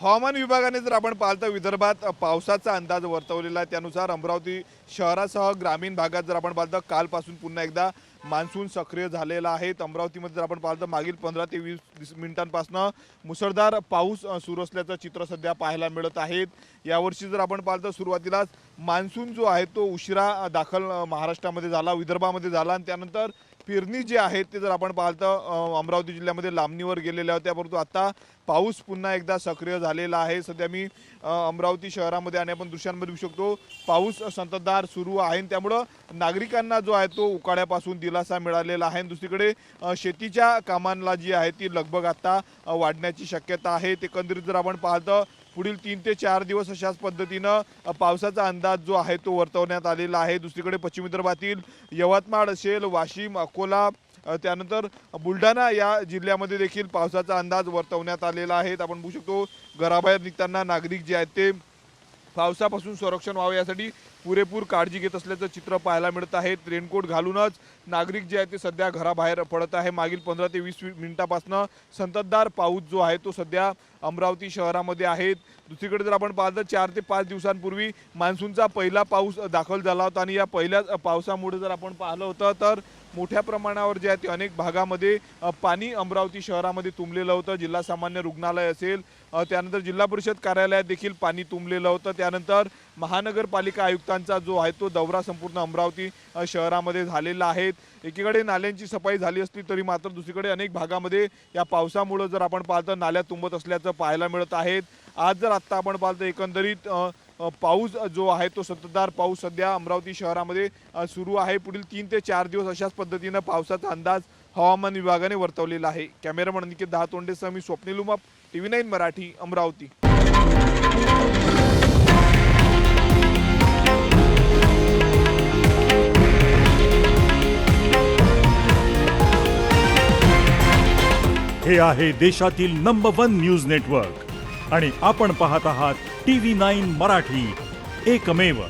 हवामान विभागाने जर आपण पाहतो विदर्भात पावसाचा अंदाज वर्तवलेला आहे त्यानुसार अमरावती शहरासह ग्रामीण भागात जर आपण पाहतो कालपासून पुन्हा एकदा मान्सून सक्रिय झालेला आहे। अमरावतीमध्ये जर आपण पाहतो मागील 15 ते 20 मिनिटांपासून मुसळधार पाऊस सुरू असल्याचं चित्र सध्या पाहायला मिळत आहे। यावर्षी जर आपण पाहतो सुरुवातीलाच मान्सून जो आहे तो उशिरा दाखल महाराष्ट्रामध्ये झाला, विदर्भामध्ये झाला आणि त्यानंतर पेरणी जे आहे ते जर आपण पाहतो अमरावती जिल्ह्यामध्ये लांबणीवर गेलेल्या होत्या, परंतु आता पाऊस पुन्हा एकदा सक्रिय झालेला आहे। सध्या मी अमरावती शहरामध्ये आणि आपण दृश्यांमध्ये बघू शकतो पाऊस संततधार सुरू आहे, त्यामुळे नागरिकांना जो आहे तो उकाड्यापासून दिलासा मिळालेला आहे। दुसरीकडे शेतीच्या कामांना जी आहे ती लगबग आता वाढण्याची शक्यता आहे। एकंदरीत जर आपण पाहतो पुढील 3 ते 4 दिवस अशाच पद्धतीनं पावसाचा अंदाज जो आहे तो वर्तवण्यात आलेला आहे। दुसरीकडे पश्चिम विदर्भातील यवतमाळ असेल, वाशिम, अकोला त्यानंतर बुलढाणा या जिल्ह्यामध्ये देखील पावसाचा अंदाज वर्तवण्यात आलेला आहे। आपण बघू शकतो घराबाहेर निघताना नागरिक जे आहेत ते पावसापासून संरक्षण व्हावे यासाठी पुरेपूर काळजी घेत असल्याचं चित्र पाहायला मिळत आहे। रेनकोट घालूनच नागरिक जे आहेत ते सध्या घराबाहेर पडत आहे। मागील 15 ते 20 मिनिटांपासून संततधार पाऊस जो आहे तो सध्या अमरावती शहरामध्ये आहे। दुसरीकडे जर आपण पाहतो 4 ते 5 दिवसांपूर्वी मान्सूनचा पहिला पाऊस दाखल झाला होता आणि या पहिल्या पावसामुळे जर आपण पाहिलं होतं तर मोठ्या प्रमाणावर जे आहे ते अनेक भागामध्ये पाणी अमरावती शहरामध्ये तुंबलेलं होतं। जिल्हा सामान्य रुग्णालय असेल, त्यानंतर जिल्हा परिषद कार्यालयात देखील पाणी तुंबलेलं होतं। त्यानंतर महानगरपालिका आयुक्तांचा जो आहे तो दौरा संपूर्ण अमरावती शहरामध्ये झालेला आहे। एकीकडे नाल्यांची सफाई झाली असली तरी मात्र दुसरीकडे अनेक भागामध्ये या पावसामुळे जर आपण पाहतो नाल्या तुंबत असल्याचं पाहायला मिळत आहे। आज जर आत्ता आपण पाहतो एकंदरीत पाऊस जो आहे तो संततधार पाऊस सध्या अमरावती शहरामध्ये सुरू आहे। पुढील 3 ते 4 दिवस अशाच पद्धतीनं पावसाचा अंदाज हवामान विभागाने वर्तवलेला आहे। कॅमेरामन निकेत दहातोंडेसह मी स्वप्नील उमाप, TV9 मराठी, अमरावती। हे आहे देशातील नंबर 1 न्यूज नेटवर्क आणि आपण पाहत आहात TV9 मराठी, एकमेव।